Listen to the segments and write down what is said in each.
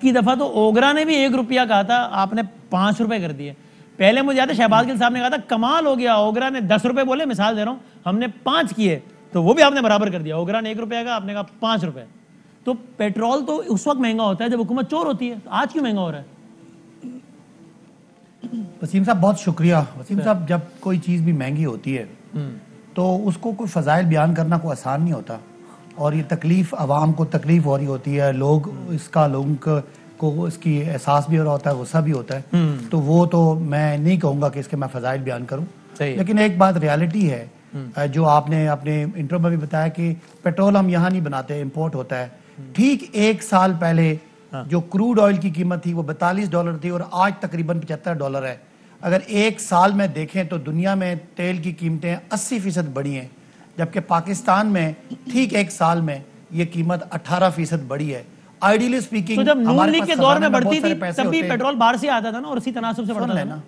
की दफा तो ओगरा ने भी 1 रुपया कहा था, आपने 5 रुपए कर दिए। पहले मुझे याद है शहबाज गिल साहब ने कहा था कमाल हो गया, ओगरा ने 10 रुपए बोले, मिसाल दे रहा हूं, हमने 5 किए, तो वो भी आपने बराबर कर दिया। ओगरा ने 1 रुपया का, आपने कहा 5 रुपए। तो पेट्रोल तो उस वक्त महंगा होता है जब हुकूमत चोर होती है, तो आज क्यों महंगा हो रहा है? वसीम साहब बहुत शुक्रिया। वसीम साहब, जब कोई चीज़ भी महंगी होती है तो उसको कोई फ़ज़ाइल बयान करना कोई आसान नहीं होता, और ये तकलीफ़ आवाम को तकलीफ़ हो रही होती है, लोग इसका लोगों को इसकी एहसास भी हो रहा होता है, गुस्सा भी होता है। तो वो तो मैं नहीं कहूँगा कि इसके मैं फ़ज़ाइल बयान करूँ, लेकिन एक बात रियलिटी है जो आपने अपने इंट्रो में भी बताया कि पेट्रोल हम यहाँ नहीं बनाते, इम्पोर्ट होता है। ठीक 1 साल पहले जो क्रूड ऑयल की कीमत थी वो $42 थी और आज तकरीबन $75 है। अगर 1 साल में देखें तो दुनिया में तेल की कीमतें 80% बढ़ी हैं, जबकि पाकिस्तान में ठीक 1 साल में ये कीमत 18% बढ़ी है। आइडियली स्पीकिंग, तो जब नून लीग के दौर में बढ़ती थी तब भी पेट्रोल बाहर से आता था ना, और उसी तनासुब से बढ़ता था ना।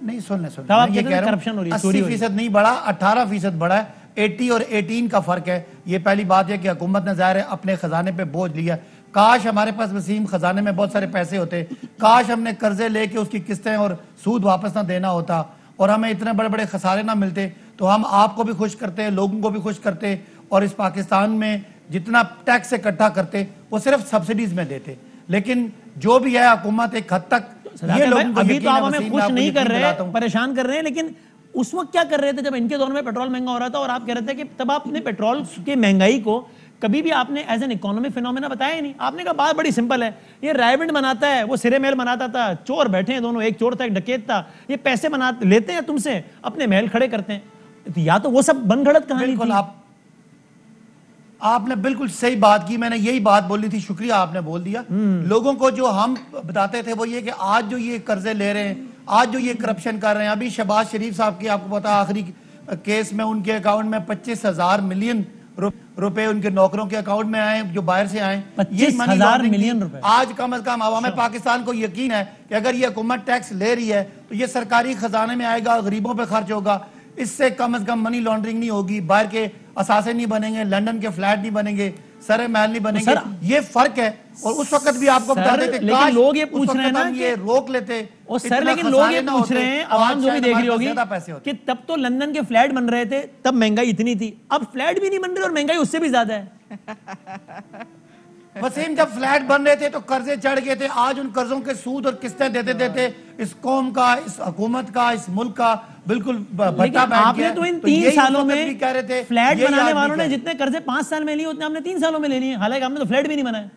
नहीं, सुन ये कह रहा हूं 80% नहीं बढ़ा, 18% बढ़ा है। 80 और 18 का फर्क है। ये पहली बात है कि हुकूमत ने ज़ाहिर है अपने खजाने पे बोझ लिया। काश हमारे पास वसीम खजाने में बहुत सारे पैसे होते, काश हमने कर्जे लेके उसकी किस्तें और सूद वापस ना देना होता और हमें इतने बड़े बड़े खसारे ना मिलते, तो हम आपको भी खुश करते, लोगों को भी खुश करते, और इस पाकिस्तान में जितना टैक्स इकट्ठा करते वो सिर्फ सब्सिडीज में देते। लेकिन जो भी है हुकूमत एक हद तक ये लोगों को अभी तो आप हमें खुश नहीं कर रहे, परेशान कर रहे हैं, लेकिन उस वक्त क्या कर रहे थे जब इनके दौर में पेट्रोल महंगा हो रहा था और आप कह रहे थे कि तब आपने पेट्रोल की महंगाई को कभी भी आपने एज एन इकोनॉमिक फिनोमेना बताया ही नहीं। आपने कहा बात बड़ी सिंपल है, ये रायविंड बनाता है, वो सिरे महल बनाता था, चोर बैठे हैं दोनों, एक चोर था एक डकैत था, ये पैसे लेते हैं तुमसे, अपने महल खड़े करते हैं। तो या तो वो सब बनगढ़ंत कहानी थी। आपने बिल्कुल सही बात की, मैंने यही बात बोली थी, शुक्रिया आपने बोल दिया। लोगों को जो हम बताते थे वो ये कि आज जो ये कर्जे ले रहे हैं, आज जो ये करप्शन कर रहे हैं, अभी शहबाज शरीफ साहब की आपको पता आखिरी केस में उनके अकाउंट में 25,000 मिलियन रुपए उनके नौकरों के अकाउंट में आए जो बाहर से आए। 25,000 मिलियन रुपए। आज कम से कम अवाम पाकिस्तान को यकीन है कि अगर ये हुकूमत टैक्स ले रही है तो ये सरकारी खजाने में आएगा, गरीबों पे खर्च होगा, इससे कम से कम मनी लॉन्ड्रिंग नहीं होगी, बाहर के असासे नहीं बनेंगे, लंदन के फ्लैट नहीं बनेंगे, सरे महल नहीं बनेंगे। ये फर्क है। और उस वक्त भी आपको बता देते, लेकिन लोग ये पूछ रहे हैं ना ये रोक लेते। और सर लेकिन लोग ये पूछ रहे हैं, आवाम जो भी देख रही होगी, कि तब तो लंदन के फ्लैट बन रहे थे, तब महंगाई इतनी थी, अब फ्लैट भी नहीं बन रहे और महंगाई उससे भी ज्यादा है। वसीम, जब फ्लैट बन रहे थे तो कर्जे चढ़ गए थे, आज उन कर्जों के सूद और किस्तें देते देते इस कौम का, इस हुकूमत का, इस मुल्क का बिल्कुल भट्टा बैठ आपने तो इन 3 सालों में कह रहे थे फ्लैट बनाने वालों ने जितने कर्जे 5 साल में लिए उतने हमने 3 सालों में ले लिए, हालांकि हमने तो फ्लैट भी नहीं बनाया।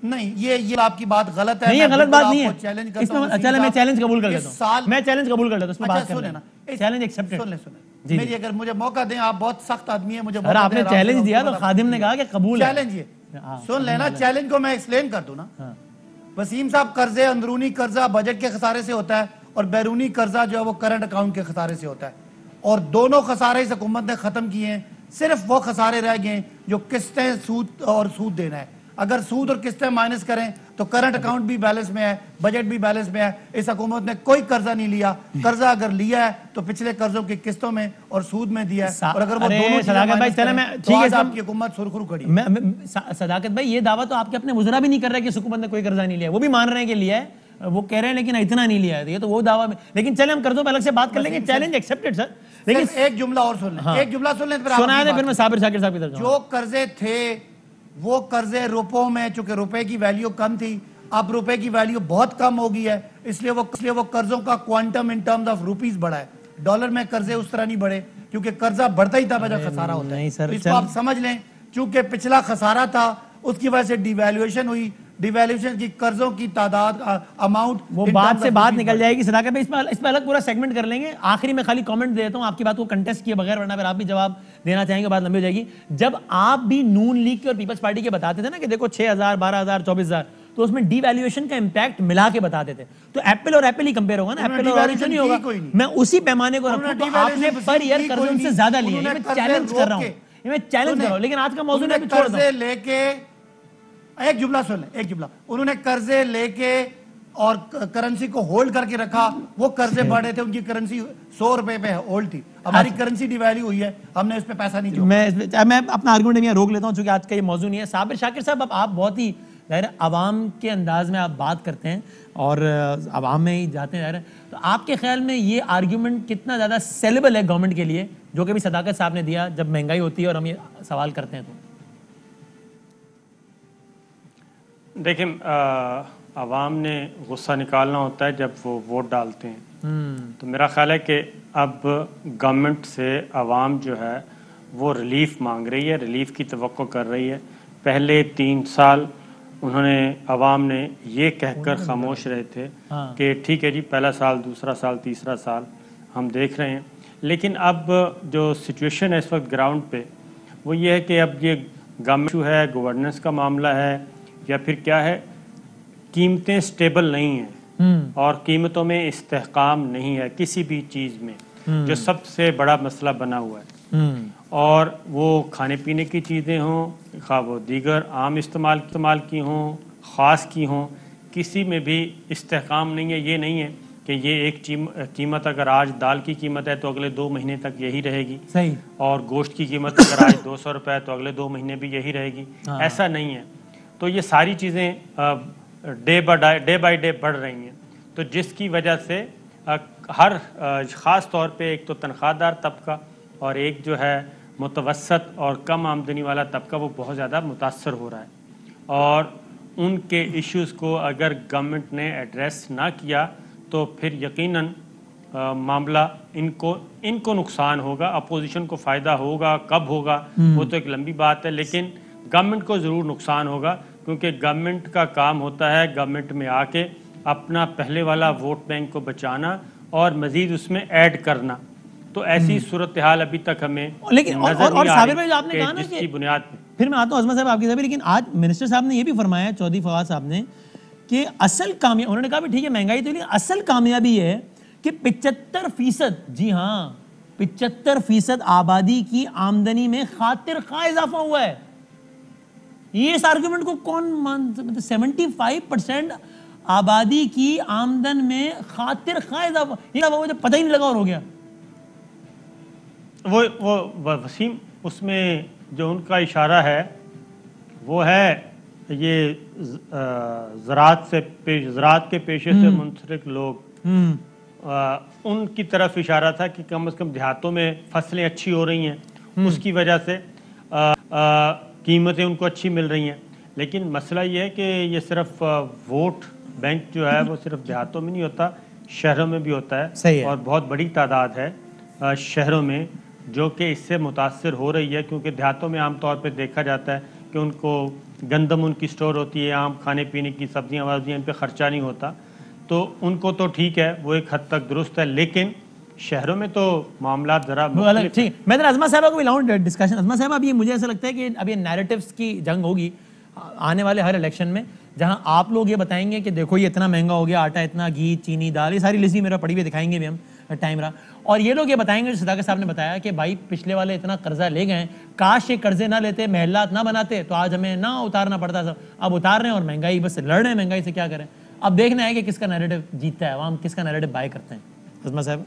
नहीं, ये आपकी बात गलत है। नहीं, ये गलत बात नहीं है। चैलेंज चले मैं चैलेंज कबूल कर लेता हूं, मैं चैलेंज कबूल कर लेता हूं, उसमें बात कर लेना, चैलेंज एक्सेप्टेड। सुन मेरी, अगर मुझे मौका दें, आप बहुत सख्त आदमी है, मुझे आपने चैलेंज दिया तो खादिम ने कहा कि कबूल है। चैलेंज ये सुन लेना, चैलेंज को मैं एक्सप्लेन कर दूं ना। वसीम साहब, कर्जे अंदरूनी कर्जा बजट के खसारे से होता है और बैरूनी कर्जा जो है वो करंट अकाउंट के खसारे से होता है, और दोनों खसारे इस हुकूमत ने खत्म किए हैं। सिर्फ वो खसारे रह गए जो किस्तें, सूद और सूद देना है। अगर सूद और किस्तें माइनस करें तो करंट अकाउंट भी बैलेंस में है, बजट भी बैलेंस में है। इस हुकूमत ने कोई कर्जा नहीं लिया, कर्जा अगर लिया है तो पिछले कर्जों की किस्तों में और सूद में दिया है, और अगर वो दोनों सदाकत भाई, चले मैं ठीक है, आपकी हुकूमत सुरखरू खड़ी। सदाकत भाई, ये दावा तो आपके अपने मुजरा भी नहीं कर रहे कि इस हुकूमत ने कोई कर्जा नहीं लिया, वो भी मान रहे हैं कि लिया है, वो कह रहे हैं लेकिन इतना नहीं लिया है, ये तो वो दावा में। लेकिन चले हम कर्जों पे अलग से बात कर लेंगे, चैलेंज एक्सेप्टेड सर। लेकिन एक जुमला और सुन लें, एक जुमला सुन लें, फिर मैं साबिर शाकिर साहब की तरफ। जो कर्जे थे वो कर्जे रुपयों में, चूंकि रुपए की वैल्यू कम थी, अब रुपए की वैल्यू बहुत कम हो गई है, इसलिए वो कर्जों का quantum in terms of rupees बढ़ा है। डॉलर में कर्जे उस तरह नहीं बढ़े, क्योंकि कर्जा बढ़ता ही था जब खसारा होता है। तो इसको आप समझ लें, चूंकि पिछला खसारा था उसकी वजह से डिवैल्यूएशन हुई, डिवैल्यूएशन की कर्जों की तादाद, अमाउंट, वो बात से बात निकल जाएगी सदाकत भाई, इस पर अलग पूरा सेगमेंट कर लेंगे। आखिरी में खाली कमेंट देता हूं, आपकी बात को कंटेस्ट किए बगैर, वरना फिर आप भी जवाब देना चाहेंगे, बात लंबी हो जाएगी। जब आप भी नून लीग के और पीपल्स पार्टी के बताते थे ना कि देखो 6,000, 12,000, 24,000, तो उसमें डिवैल्यूएशन का इंपैक्ट मिला के बताते थे, तो एप्पल और एप्पल ही कंपेयर होगा ना, एप्पल और ऑरेंज नहीं होगा। मैं उसी पैमाने को रखूं तो आपने पर ईयर कर्ज उनसे ज्यादा लिए, मैं चैलेंज कर रहा हूं, मैं चैलेंज कर रहा हूं। लेकिन आज का मौजूद है, कर्जे लेके, एक जुमला सुन ले, एक जुमला, उन्होंने कर्जे लेके और करेंसी को होल्ड करके रखा, वो कर्जे बढ़े थे, उनकी करेंसी 100 रुपए पे होल्ड थी, हमारी करेंसी डिवैल्यू हुई है, हमने इस पे पैसा नहीं दिया। मैं अपना आर्गुमेंट यहाँ रोक लेता हूँ, चूंकि आज का ये मौजूद नहीं है। साबिर शाकिर साहब, अब आप बहुत ही ज़ाहिर है आवाम के अंदाज में आप बात करते हैं और आवाम में ही जाते हैं ज़ाहिर है, तो आपके ख्याल में ये आर्ग्यूमेंट कितना ज़्यादा सेलेबल है गवर्नमेंट के लिए, जो कि भी सदाकत साहब ने दिया जब महंगाई होती है और हम ये सवाल करते हैं? तो देखिए, आवाम ने गुस्सा निकालना होता है जब वो वोट डालते हैं। तो मेरा ख्याल है कि अब गवर्नमेंट से आवाम जो है वो रिलीफ मांग रही है, रिलीफ की तवक्को कर रही है। पहले 3 साल उन्होंने आवाम ने ये कहकर खामोश रहे थे कि ठीक है जी, पहला साल, दूसरा साल, तीसरा साल हम देख रहे हैं। लेकिन अब जो सिचुएशन है इस वक्त ग्राउंड पे वो ये है कि अब ये गवर्नमेंट इशू है, गवर्नेंस का मामला है या फिर क्या है, कीमतें स्टेबल नहीं हैं और कीमतों में इस्तेहकाम नहीं है किसी भी चीज़ में, जो सबसे बड़ा मसला बना हुआ है। और वो खाने पीने की चीज़ें हों, खा वो दीगर आम इस्तेमाल की हों, ख़ास की हों, किसी में भी इस्तेहकाम नहीं है। ये नहीं है कि ये एक कीमत अगर आज दाल की कीमत है तो अगले 2 महीने तक यही रहेगी, सही, और गोश्त की कीमत अगर आज 200 रुपये है तो अगले 2 महीने भी यही रहेगी। ऐसा नहीं है। तो ये सारी चीज़ें डे बाय डे बढ़ रही हैं, तो जिसकी वजह से हर ख़ास तौर पे एक तो तनख्वाहदार तबका और एक जो है मुतवसत और कम आमदनी वाला तबका वो बहुत ज़्यादा मुतासर हो रहा है। और उनके इश्यूज़ को अगर गवर्नमेंट ने एड्रेस ना किया तो फिर यकीनन मामला इनको नुकसान होगा, अपोजिशन को फ़ायदा होगा। कब होगा वो तो एक लंबी बात है, लेकिन गवर्नमेंट को ज़रूर नुकसान होगा, क्योंकि गवर्नमेंट का काम होता है गवर्नमेंट में आके अपना पहले वाला वोट बैंक को बचाना और मज़ीद उसमें ऐड करना। तो ऐसी सूरत हाल अभी तक हमें लेकिन और साबिर भाई आपने कहा ना जिसकी बुनियाद पे, फिर मैं आता हूँ अजमा साहब आपकी तरफ, लेकिन आज मिनिस्टर साहब ने ये भी फरमाया, चौधरी फवाद साहब ने, कि असल कामयाबी, उन्होंने कहा भी ठीक है महंगाई तो, लेकिन असल कामयाबी है कि 75%, जी हाँ 75% आबादी की आमदनी में खातिर खा इजाफा हुआ है। ये इस आर्गुमेंट को कौन मानता? मतलब 75% आबादी की आमदन में खातिर खा इजाफा, ये मुझे पता ही नहीं लगा और हो गया। वो वसीम, उसमें जो उनका इशारा है वो है ये ज़राअत के पेशे से मुंसलिक लोग, उनकी तरफ इशारा था कि कम से कम देहातों में फसलें अच्छी हो रही हैं, उसकी वजह से कीमतें उनको अच्छी मिल रही हैं। लेकिन मसला ये है कि ये सिर्फ वोट बैंक जो है वो सिर्फ देहातों में नहीं होता, शहरों में भी होता है। सही है। और बहुत बड़ी तादाद है शहरों में जो कि इससे मुतासर हो रही है, क्योंकि देहातों में आमतौर पर देखा जाता है कि उनको गंदम उनकी स्टोर होती है, आम खाने पीने की सब्जियां वब्जियाँ, इन पर ख़र्चा नहीं होता, तो उनको तो ठीक है, वो एक हद तक दुरुस्त है। लेकिन शहरों में तो मामला ज़रा अलग। ठीक, मैं तो अजमा साहब को भी लाऊं डिस्कशन। अजमा साहब, अब ये मुझे ऐसा लगता है कि अब ये नैरेटिव्स की जंग होगी आने वाले हर इलेक्शन में, जहां आप लोग ये बताएंगे कि देखो ये इतना महंगा हो गया, आटा इतना, घी, चीनी, दाल, ये सारी लिस्ट भी मेरा पड़ी हुई दिखाएंगे भी हम, टाइम रहा। और ये लोग ये बताएंगे, सदाकत साहब ने बताया कि भाई पिछले वाले इतना कर्जा ले गए, काश ये कर्जे ना लेते, महलात ना बनाते तो आज हमें ना उतारना पड़ता सब। अब उतार रहे हैं और महंगाई बस लड़ रहे हैं, महंगाई से क्या करें। अब देखना है कि किसका नैरेटिव जीतता है, अवाम किसका नैरेटिव बाय करते हैं। अजमा साहब।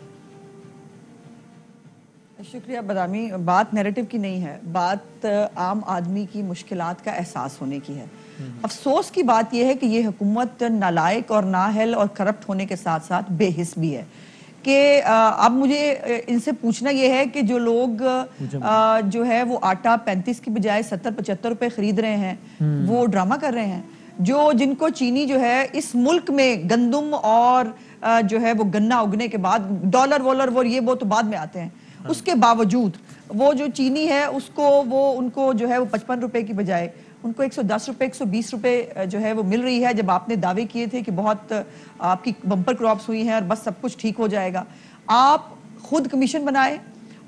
शुक्रिया बदामी। बात नैरेटिव की नहीं है, बात आम आदमी की मुश्किलात का एहसास होने की है। अफसोस की बात यह है कि ये हुकूमत नालायक और नाअहल और करप्ट होने के साथ साथ बेहिस भी है। कि अब मुझे इनसे पूछना यह है कि जो लोग जो है वो आटा 35 की बजाय 70-75 रुपए खरीद रहे हैं, वो ड्रामा कर रहे हैं। जिनको चीनी जो है इस मुल्क में गंदम और जो है वो गन्ना उगने के बाद, डॉलर वॉलर वो ये वो तो बाद में आते हैं, उसके बावजूद वो जो चीनी है उसको वो उनको जो है वो 55 रुपए की बजाय उनको 110 रुपए 120 रुपए जो है वो मिल रही है। जब आपने दावे किए थे कि बहुत आपकी बम्पर क्रॉप्स हुई हैं और बस सब कुछ ठीक हो जाएगा, आप खुद कमीशन बनाए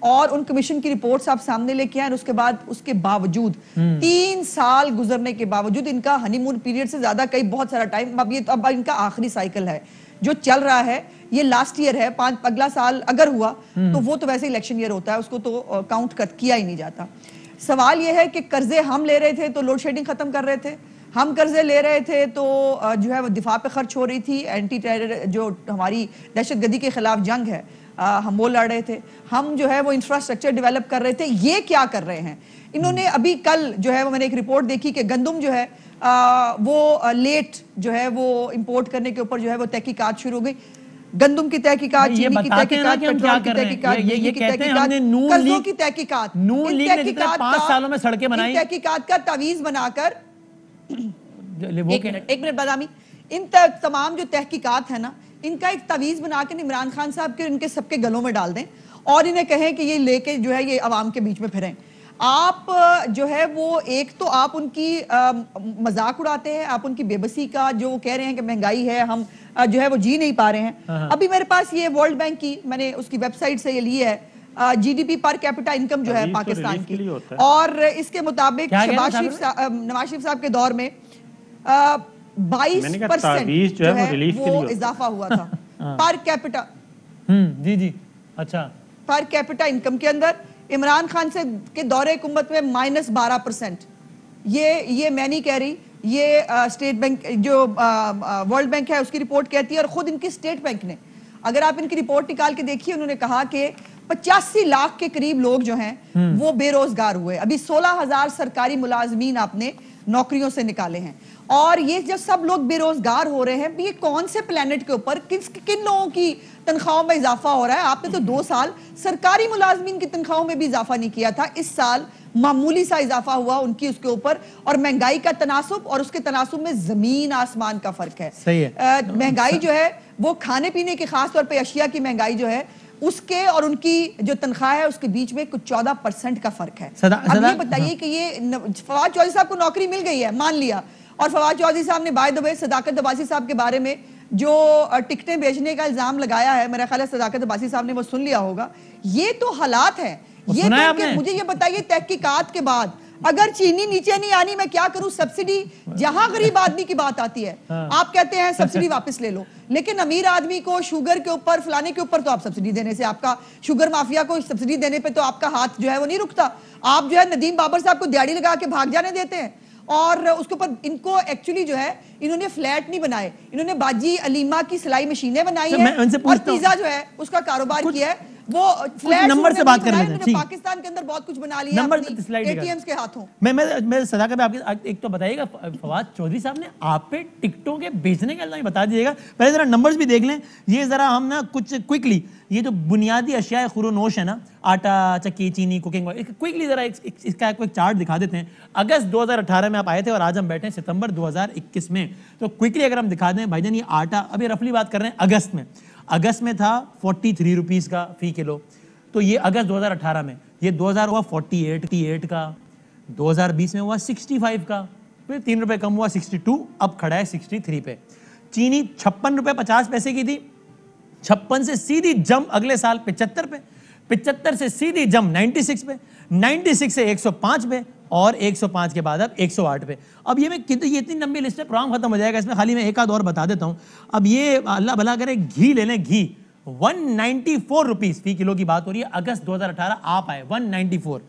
और उन कमीशन की रिपोर्ट्स आप सामने लेके आए। उसके बाद उसके बावजूद 3 साल गुजरने के बावजूद इनका हनीमून पीरियड से ज्यादा कई बहुत सारा टाइम, अब इनका आखिरी साइकिल है जो चल रहा है, ये लास्ट ईयर है। अगला साल अगर हुआ तो वो तो वैसे इलेक्शन ईयर होता है, उसको तो काउंट किया ही नहीं जाता। सवाल ये है कि कर्जे हम ले रहे थे तो लोड शेडिंग खत्म कर रहे थे, हम कर्जे ले रहे थे तो जो है वो दिफा पे खर्च हो रही थी, एंटी टेरर जो हमारी दहशतगर्दी के खिलाफ जंग है हम वो लड़ रहे थे, हम जो है वो इंफ्रास्ट्रक्चर डेवलप कर रहे थे। ये क्या कर रहे हैं इन्होंने? अभी कल जो है वो मैंने एक रिपोर्ट देखी कि गंदम जो है वो लेट जो है वो इंपोर्ट करने के ऊपर जो है वो तहकीकात शुरू हो गई। गंदम की तहकीकात, ये चीनी की बताते हैं ना तहकीकात, कि हम पेट्रोल क्या की कर रहे हैं। तहकीकात, ये बिजली की कहते हैं तहकीकात, हमने नून कर्जों लीग की तहकीकात, नून इन लीग ने जितने तहकीकात 5 का- सालों में सड़कें बनाई, इन तहकीकात का तावीज बनाकर वो एक मिनट बादामी, इन तमाम जो तहकीकात है ना, इनका एक तवीज बना के इमरान खान साहब के इनके सबके गलों में डाल दें और इन्हें कहें कि ये लेके जो है ये अवाम के बीच में फिरें। आप जो है वो एक तो आप उनकी मजाक उड़ाते हैं, आप उनकी बेबसी का जो वो कह रहे हैं कि महंगाई है, हम जो है वो जी नहीं पा रहे हैं। अभी मेरे पास ये वर्ल्ड बैंक की मैंने उसकी वेबसाइट से ये ली है, जीडीपी पर कैपिटा इनकम जो है पाकिस्तान की, और इसके मुताबिक नवाज शरीफ साहब के दौर में 22% जो है वो इजाफा हुआ था पर कैपिटा। जी अच्छा, पर कैपिटा इनकम के अंदर इमरान खान से के दौरे हुकूमत में -12%। ये मैं नहीं कह रही, ये स्टेट बैंक जो वर्ल्ड बैंक है उसकी रिपोर्ट कहती है, और खुद इनकी स्टेट बैंक ने, अगर आप इनकी रिपोर्ट निकाल के देखिए, उन्होंने कहा कि 85 लाख के करीब लोग जो हैं वो बेरोजगार हुए। अभी 16,000 सरकारी मुलाजमीन आपने नौकरियों से निकाले हैं, और ये जब सब लोग बेरोजगार हो रहे हैं, ये कौन से प्लेनेट के ऊपर किन लोगों की तनख्वाहों में इजाफा हो रहा है? आपने तो 2 साल सरकारी मुलाजमीन की तनख्वाहों में भी इजाफा नहीं किया था। इस साल मामूली सा इजाफा हुआ उनकी उसके ऊपर, और महंगाई का तनासुब और उसके तनासुब में जमीन आसमान का फर्क है। सही है। महंगाई जो है वो खाने पीने की, खास तौर पे अशिया की महंगाई जो है उसके और उनकी जो तनख्वाह है उसके बीच में कुछ 14% का फर्क है। अब ये बताइए कि ये फवाद चौधरी साहब को नौकरी मिल गई है, मान लिया, और फवाद चौधरी साहब ने बाय द वे सदाकत अब्बासी साहब के बारे में जो टिकटें बेचने का इल्जाम लगाया है, मेरा ख्याल है सदाकत अब्बासी साहब ने वो सुन लिया होगा। ये तो हालात है। ये मुझे ये बताइए, तहकीकात के बाद अगर चीनी नीचे नहीं आनी, मैं क्या करूं? सब्सिडी, जहां गरीब आदमी की बात आती है आप कहते हैं सब्सिडी वापस ले लो, लेकिन अमीर आदमी को शुगर के ऊपर, फलाने के ऊपर तो आप सब्सिडी देने से, आपका शुगर माफिया को सब्सिडी देने पे तो आपका हाथ जो है वो नहीं रुकता। आप जो है नदीम बाबर साहब को दिहाड़ी लगा के भाग जाने देते हैं, और उसके ऊपर इनको एक्चुअली जो है इन्होंने फ्लैट नहीं बनाए, इन्होंने बाजी अलीमा की सिलाई मशीनें बनाई है, और पिज्जा जो है उसका कारोबार किया है। वो फ्लैट नंबर से बात कर लेते हैं। पाकिस्तान के अंदर बहुत कुछ बना लिया एटीएम्स के हाथों। मैं सदाकत में आपके एक तो बताइएगा, फवाद चौधरी साहब ने आप पे टिकटों के बेचने का बता दीजिएगा। पहले जरा नंबर्स भी देख लें, ये जरा हम ना कुछ क्विकली, ये जो बुनियादी अशिया खुरोनोश है ना, आटा, चक्की, चीनी, कुकिंग ऑयल, क्विकली जरा इसका एक चार्ट दिखा देते हैं। अगस्त 2018 में आप आए थे और आज हम बैठे हैं सितंबर 2021 में, तो क्विकली अगर हम दिखा दें भाईजान, ये आटा अभी रफली बात कर रहे हैं अगस्त में था 43 रुपीस का फी किलो, तो ये अगस्त 2018 में, ये 2000 हुआ 48 का, 2020 में हुआ 65 का, फिर 3 रुपए कम हुआ 62, अब खड़ा है 63 पे। चीनी 56 रुपए 50 पैसे की थी, 56 से सीधी जंप अगले साल 75 पे, 75 से सीधी जंप 96 पे, 96 से 105 पे, और 105 के बाद अब 108 पे। अब ये ये इतनी लंबी लिस्ट है, प्रोग्राम खत्म हो जाएगा, इसमें खाली मैं एक आध और बता देता हूं। अब ये अल्लाह भला करे, घी ले लें, घी 194 रुपीस फी किलो की बात हो रही है। अगस्त 2018 आप आए 194,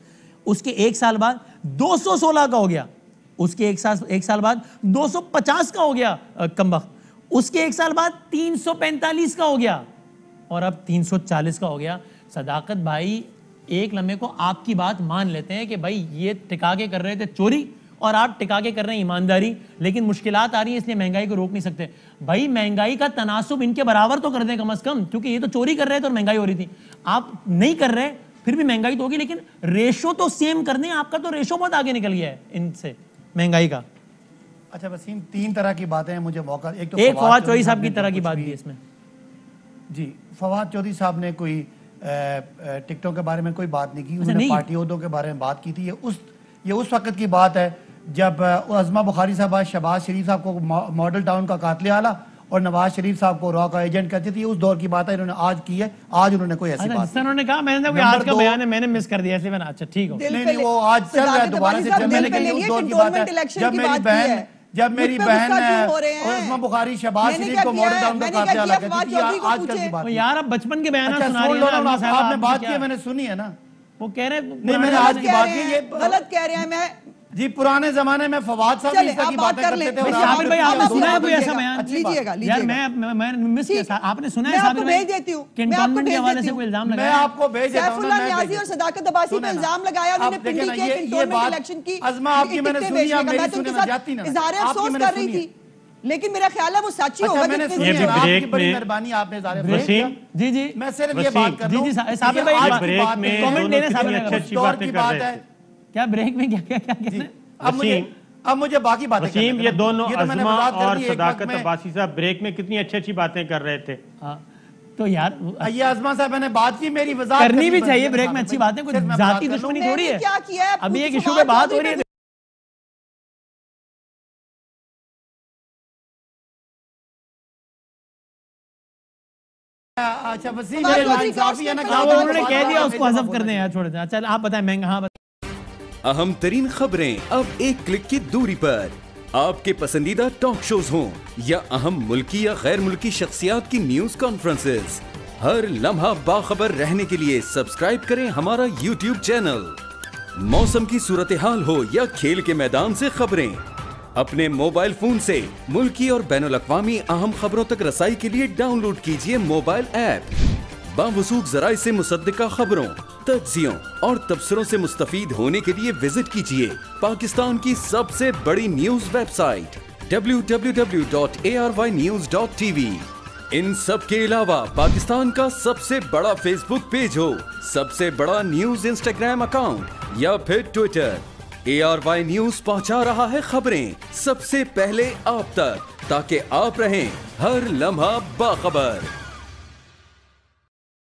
उसके एक साल बाद 216 का हो गया, उसके एक साल बाद 250 का हो गया कमबख्त, उसके एक साल बाद 345 का हो गया, और अब 340 का हो गया। सदाकत भाई, एक लम्हे को आपकी बात मान लेते हैं कि भाई ये टिका के कर रहे थे चोरी, और आप टिका के कर रहे हैं ईमानदारी, लेकिन मुश्किलात आ रही है, इसलिए महंगाई को रोक नहीं सकते। भाई महंगाई का तनासुब इनके बराबर तो कर दें कम से कम, क्योंकि ये तो चोरी कर रहे थे और महंगाई हो रही थी, आप नहीं कर रहे, फिर भी महंगाई तो होगी, लेकिन रेशो तो सेम कर दें। आपका तो रेशो बहुत आगे निकल गया है इनसे महंगाई का। अच्छा वसीम, 3 तरह की बातें हैं, मुझे मौका, एक तो फवाद चौधरी साहब की तरह की बात भी है इसमें। जी, फवाद चौधरी साहब ने कोई टिकटों के बारे में कोई बात नहीं की, उन्होंने पार्टी अहदों के बारे में बात की थी। ये उस वक्त की बात है जब अज़मा बुखारी साहब शहबाज शरीफ साहब को मॉडल टाउन का कातिल आला और नवाज शरीफ साहब को रॉ का एजेंट कहती थी। उस दौर की बात है, इन्होंने आज की है, आज उन्होंने कोई ऐसी बात उन्होंने कहा, मैंने आज का बयान है, मैंने मिस कर दिया, इसलिए मैंने, अच्छा ठीक हो, नहीं वो आज चल रहा है, दोबारा से चल रहा है, लेकिन उस दौर की बात है जब मेरी बहन उस्मा बुखारी शहबाज शरीफ को मॉडल टाउन का कातिल आला कहती थी, आजकल की बात यार, अब बचपन के बयान सुना रही हैं, आपने बात की, मैंने सुनी है ना, वो कह रहे नहीं, मैंने आज की बात की, ये गलत कह रहे हैं। मैं जी पुराने जमाने में फवाद साहब चले, इस तरह की आप बात बातें कर करते लें। थे और साबिर भाई, आपने सुना है कोई ऐसा बयान? लीजिएगा यार लीजिएगा मैं मिस ठीक, किया, आपने सुना मैं है आपको साबिर भाई भेज देती हूँ, कि मैं आपको इंटॉर्नमेंट के भेज हवाले देती से हूँ। कोई इल्जाम मैं लगाया? आपको भेज देता हूं ना, सैफुल्लाह मैं नियाज़ी भेज और देता सदाकत अब्बासी पे सुने ना। इल्जाम लगाया उन्होंने अब पिंडी देखें ना, के ये कंटोनमेंट बात इलेक्शन की अज़मा आपकी मैंने टिकटें सुनी, बेचने आप का। मेरी मैं तो सुने उनके ना, साथ जाती ना इज़हार आपकी अफसोस मैंने कर रही सुनी है। थी, लेकिन मेरा ख्याल है वो सच्ची अच्छा होगा। मैंने जितने सुनी ये है, भी आपकी ब्रेक बड़ी में- मेहरबानी, आपने ज़ाहिर वसीम, जी जी मैं सिर्फ ये वसीम, बात कर जी, रहा हूं जी, कि साबिर ये भाई, आज बात- की ब्रेक बात में है, कमेंट दोनों देने कितनी साबिर अच्छी भाई, अच्छी दौर बातें की कर बात रहे है। थे। क्या ब्रेक में क्या क्या क्या कहते जी हैं? अब मुझे बाकी बातें करने वसीम, ये देना। दोनों ये तो मैंने अज़मा वजाहत कर और दी एक वक्त सदाकत में। अब्बासी साहब ब्रेक में कितनी अच्छी अच्छी बातें कर रहे थे। हाँ, तो यार ये अज़मा साहब मैंने बात की, मेरी वजाहत करनी भी बनती चाहिए है ब्रेक में साबिर अच्छी भाई। बातें, कोई सिर्फ मैं जाती बात कर लूं। दुश्मनी मैंने थोड़ी है। क्या किया है? अभी एक फवाद इशू पे बात हो चौधरी रही है। अच्छा वसीम फवाद मेरे चौधरी नाइंसाफी है ना, का हाँ, क्या वो उन्होंने बात कह है, दिया, आप उसको मेरे हज़फ कर जवाब दें यार, छोड़ दें। चल आप बताएं महंगा। हाँ अहम तरीन खबरें अब एक क्लिक की दूरी पर। आपके पसंदीदा टॉक शोज हों या अहम मुल्की या गैर मुल्की शख्सियात की न्यूज कॉन्फ्रेंसेस, हर लम्हा बाखबर रहने के लिए सब्सक्राइब करें हमारा YouTube चैनल। मौसम की सूरत हाल हो या खेल के मैदान से खबरें, अपने मोबाइल फोन से मुल्की और बैनुल अक़वामी अहम खबरों तक रसाई के लिए डाउनलोड कीजिए मोबाइल ऐप। बावसूख ज़राए से मुसद्दिका खबरों, तज्ज़ियों और तबसरों से मुस्तफीद होने के लिए विजिट कीजिए पाकिस्तान की सबसे बड़ी न्यूज वेबसाइट www.arYnews.tv। इन सब के अलावा पाकिस्तान का सबसे बड़ा फेसबुक पेज हो, सबसे बड़ा न्यूज इंस्टाग्राम अकाउंट या फिर ट्विटर, ARY न्यूज पहुंचा रहा है खबरें सबसे पहले आप तक, ताकि आप रहें हर लम्हा बाखबर।